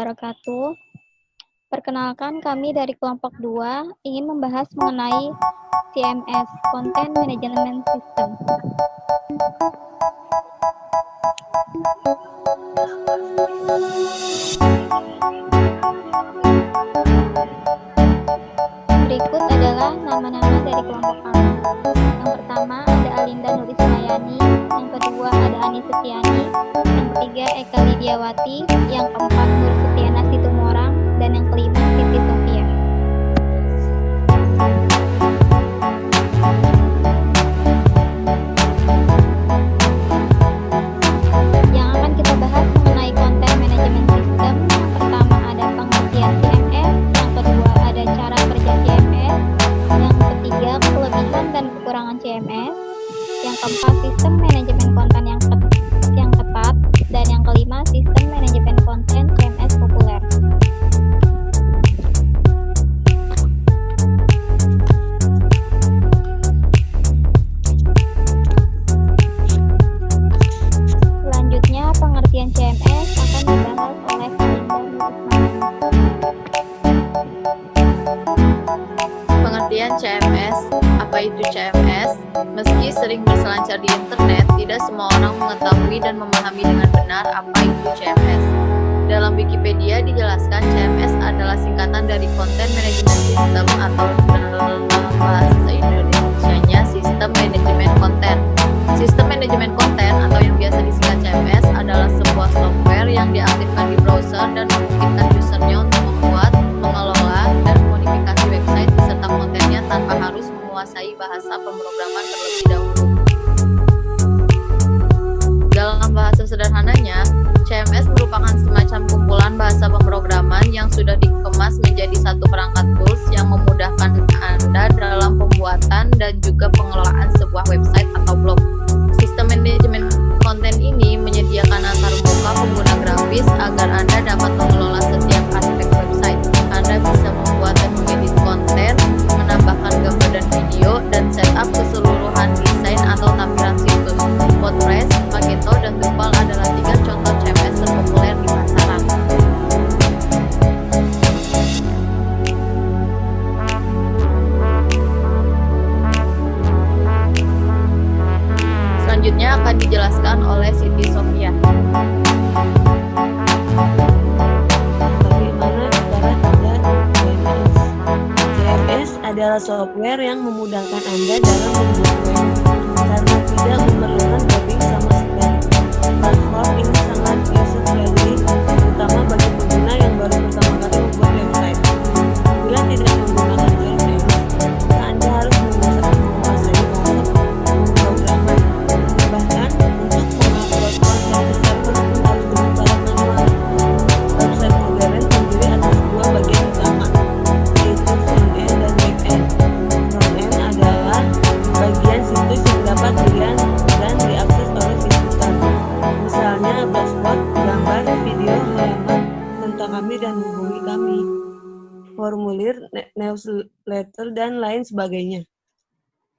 wabarakatuh. Perkenalkan, kami dari kelompok 2 ingin membahas mengenai CMS, Content Management System. Berikut adalah nama-nama dari kelompok kami. Yang pertama ada Alinda Nurismayani, yang kedua ada Ani Setiani, yang ketiga Eka Lidiawati, yang keempat Nur Setiana Situmorang, dan yang kelima Siti Sofia. Yang akan kita bahas mengenai Content Management System, yang pertama ada pengertian CMS, yang kedua ada cara kerja CMS, yang ketiga kelebihan dan kekurangan CMS, yang keempat sistem manajemen konten yang tepat, dan yang kelima sistem manajemen konten CMS populer. Selanjutnya pengertian CMS akan dibahas oleh Alinda Nurismayani. Pengertian CMS, apa itu CMS? Meski sering berselancar di internet, tidak semua orang mengetahui dan memahami dengan benar apa itu CMS. Dalam Wikipedia dijelaskan CMS adalah singkatan dari Content Management System atau dalam bahasa Indonesianya Sistem Manajemen Konten. Sistem manajemen konten atau yang biasa disingkat CMS adalah sebuah software yang diaktifkan di browser dan memungkinkan usernya untuk membuat, mengelola, dan modifikasi website beserta kontennya tanpa harus menguasai bahasa pemrograman terlebih dahulu. Dalam bahasa sederhananya, CMS merupakan semacam kumpulan bahasa pemrograman yang sudah dikemas menjadi satu perangkat tools yang memudahkan Anda dalam pembuatan dan juga pengelolaan sebuah website atau blog. Sistem manajemen konten ini menyediakan antarmuka pengguna grafis agar Anda dapat mengelola setiap aspek website. Anda bisa membuat dan mengedit konten, menambahkan gambar dan video, dan setup keseluruhan desain atau tampilan situs. WordPress, Magento, dan Drupal adalah 3 contoh CMS terpopuler di pasaran. Selanjutnya akan dijelaskan oleh Siti Sofia. Bagaimana cara kerja CMS? CMS adalah software yang memudahkan Anda dalam membuat web karena tidak memerlukan coding sama sekali. Platform ini sangat user friendly, terutama bagi pengguna yang baru pertama kali membuat website. Bila tidak menggunakan CMS, maka Anda harus menguasai bahasa pemrograman. Bahkan untuk mengupload konten ke server pun harus dengan cara manual. Website modern terdiri atas 2 bagian utama, yaitu front-end dan back-end. Front-end adalah bagian situs yang dapat dilihat dan diakses oleh si user. Misalnya blogspot, gambar, video, halaman tentang kami dan hubungi kami, formulir, newsletter, dan lain sebagainya.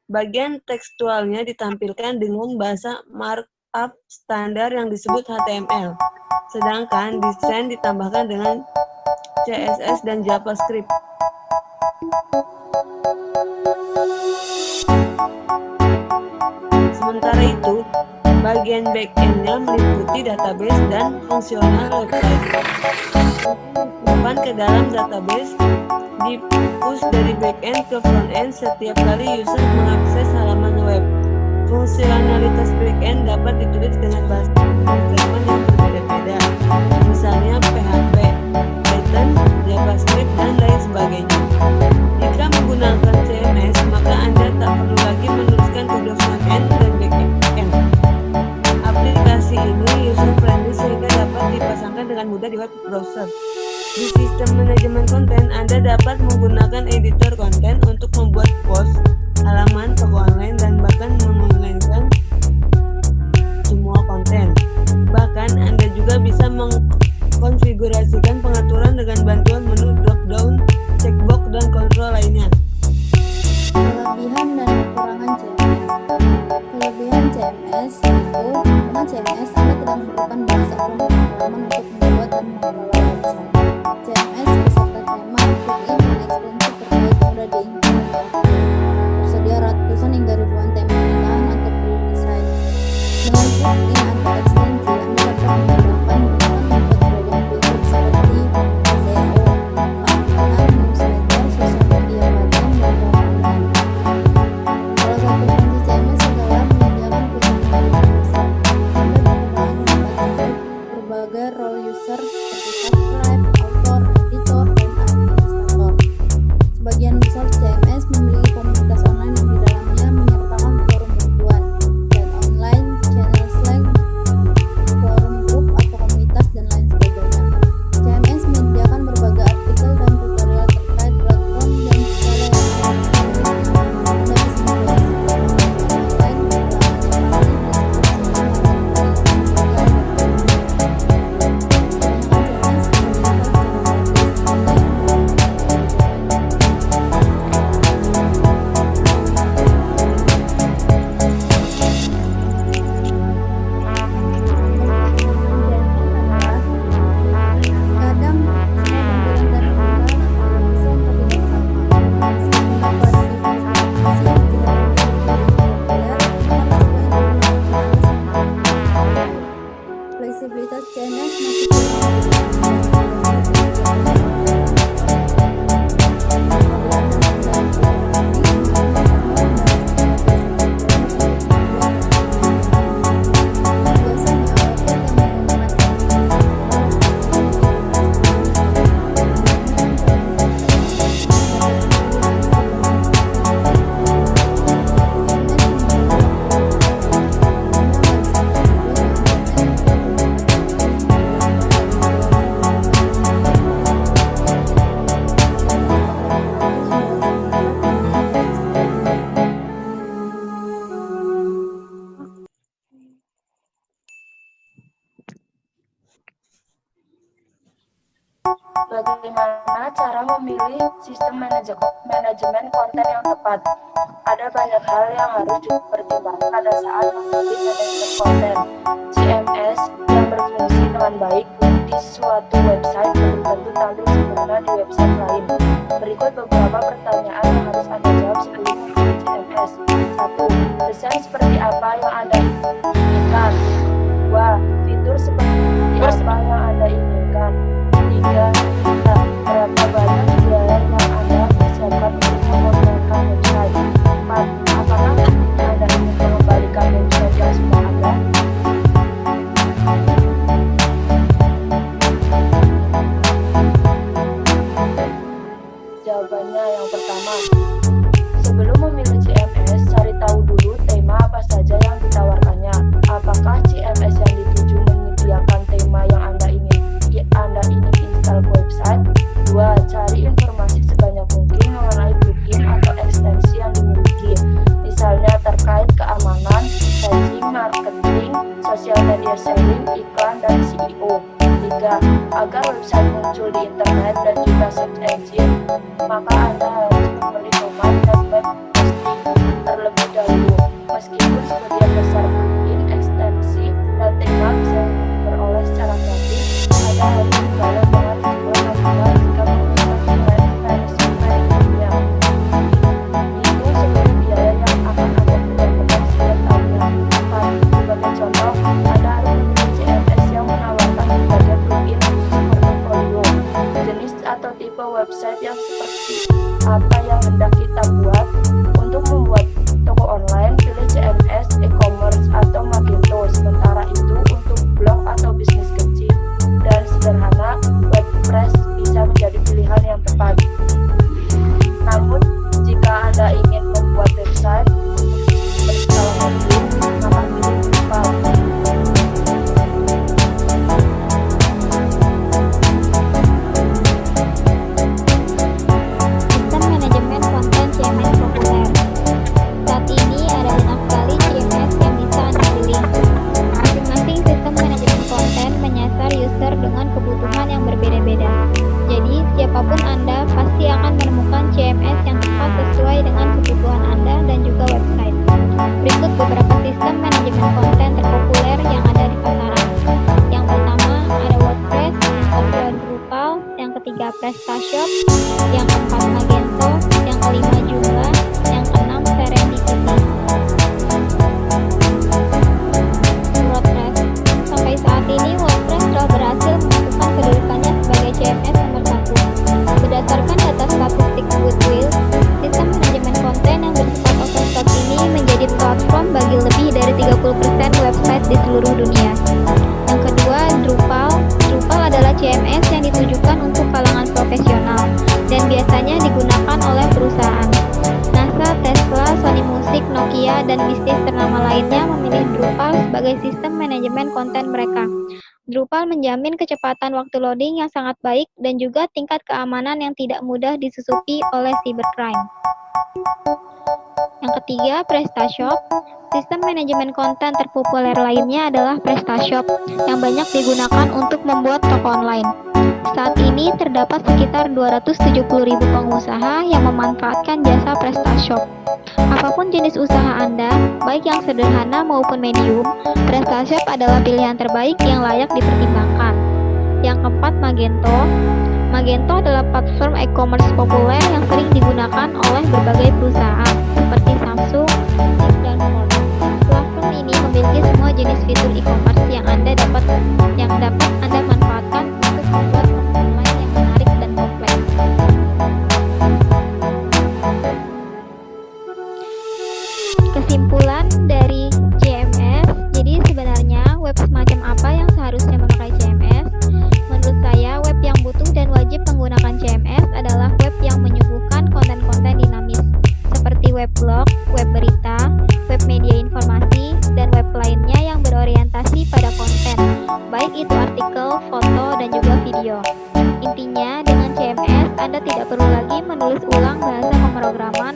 Bagian tekstualnya ditampilkan dengan bahasa markup standar yang disebut HTML, sedangkan desain ditambahkan dengan CSS dan JavaScript. Sementara itu, bagian back-end-nya meliputi database dan fungsional website. Disimpan ke dalam database, di-push dari back-end ke front-end setiap kali user mengakses halaman web. Fungsionalitas back-end dapat ditulis dengan bahasa pemrograman yang berbeda-beda, misalnya PHP, Python, JavaScript, dan lain sebagainya. Jika menggunakan CMS, maka Anda tak perlu lagi menuliskan kode front-end dan back-end. Aplikasi ini user-friendly sehingga dapat dipasangkan dengan mudah di web browser. Di sistem manajemen konten, Anda dapat menggunakan editor konten untuk membuat post, halaman, toko online, dan bahkan mengonlinekan semua konten. Bahkan Anda juga bisa mengkonfigurasikan pengaturan dengan bantuan menu drop-down, checkbox, dan kontrol lainnya. Kelebihan dan kekurangan CMS. Kelebihan CMS itu dengan CMS Anda tidak memerlukan bahasa pemrograman untuk membuat dan mengelola website. aksesibilitas CMS masih kurang. Bagaimana cara memilih sistem manajemen konten yang tepat? Ada banyak hal yang harus dipertimbangkan pada saat memilih manajemen konten. CMS yang berfungsi dengan baik di suatu website belum tentu tampil sempurna di website lain. Berikut beberapa pertanyaan yang harus Anda jawab sebelum memilih CMS. 1. Desain seperti apa yang Anda inginkan? 2. Fitur seperti apa yang Anda inginkan? 3. Berapa banyak biaya yang Anda persiapkan untuk memperkenalkan website? 4. Apakah Anda ingin mengembalikan website yang sudah ada? Jawabannya yang pertama. Sebelum memilih CMS, cari tahu dulu tema apa saja yang ditawarkannya. Apakah CMS yang dituju menyediakan tema yang Anda ingin install ke website? 2. Cari informasi sebanyak mungkin mengenai plugin atau ekstensi yang dimiliki, misalnya terkait keamanan, staging, marketing, social media sharing, iklan, dan SEO. 3. Agar website muncul di internet dan juga search engine, maka Anda harus membeli domain dan web hosting terlebih dahulu. Meskipun sebagian besar plugin, ekstensi, dan tema bisa diperoleh secara gratis, Anda harus membayar dengan jumlah nominal jika menggunakan manajemen dunia. Hitung seluruh biaya yang akan Anda keluarkan setiap tahunnya. 4. Sebagai contoh, Anda harus memilih CMS yang menawarkan berbagai plugin khusus portofolio. Jenis atau tipe website yang seperti apa yang hendak kita buat? Untuk membuat toko online, pilih CMS, e-commerce, atau Magento. Sementara itu, untuk blog atau bisnis kecil dan sederhana, WordPress bisa menjadi pilihan yang tepat. Namun, jika Anda ingin membuat website untuk berskala kecil, maka pilih Drupal. Sistem manajemen konten CMS populer. Saat ini ada banyak sekali CMS yang bisa Anda pilih. Masing-masing sistem manajemen konten menyasar user dengan kebutuhan yang berbeda-beda. Jadi, siapapun Anda pasti akan menemukan CMS yang tepat sesuai dengan kebutuhan Anda dan juga website. Berikut beberapa sistem manajemen konten terpopuler yang ada di pasaran. Yang pertama ada WordPress, yang kedua Drupal, yang ketiga PrestaShop, yang keempat Magento, yang kelima Joomla, yang keenam Serendipity. WordPress. Sampai saat ini WordPress telah berhasil menentukan kedudukannya sebagai CMS nomor 1. Berdasarkan data statistik Goodwill, sistem manajemen konten yang bersifat open source ini menjadi platform bagi lebih dari 30% website di seluruh dunia. Yang kedua, Drupal. Drupal adalah CMS yang ditujukan untuk kalangan profesional dan biasanya digunakan oleh perusahaan. NASA, Tesla, Sony Music, Nokia, dan bisnis ternama lainnya memilih Drupal sebagai sistem manajemen konten mereka. Drupal menjamin kecepatan waktu loading yang sangat baik dan juga tingkat keamanan yang tidak mudah disusupi oleh cybercrime. Yang ketiga, PrestaShop. Sistem manajemen konten terpopuler lainnya adalah PrestaShop yang banyak digunakan untuk membuat toko online. Saat ini terdapat sekitar 270.000 pengusaha yang memanfaatkan jasa PrestaShop. Apapun jenis usaha Anda, baik yang sederhana maupun medium, PrestaShop adalah pilihan terbaik yang layak dipertimbangkan. Yang keempat, Magento. Magento adalah platform e-commerce populer yang sering digunakan oleh berbagai perusahaan seperti Samsung, Sys, dan Ford. Platform ini memiliki semua jenis fitur e-commerce yang Anda dapat dapat Anda manfaatkan untuk membuat online yang menarik dan kompleks. Kesimpulan dari CMS, jadi sebenarnya web semacam apa yang seharusnya memakai CMS? Menurut saya, web yang butuh dan wajib menggunakan CMS adalah web yang menyuguhkan konten-konten dinamis, seperti web blog, web berita, web media informasi, dan web lainnya yang berorientasi pada konten, baik itu artikel, foto, dan juga video. Intinya, dengan CMS, Anda tidak perlu lagi menulis ulang bahasa pemrograman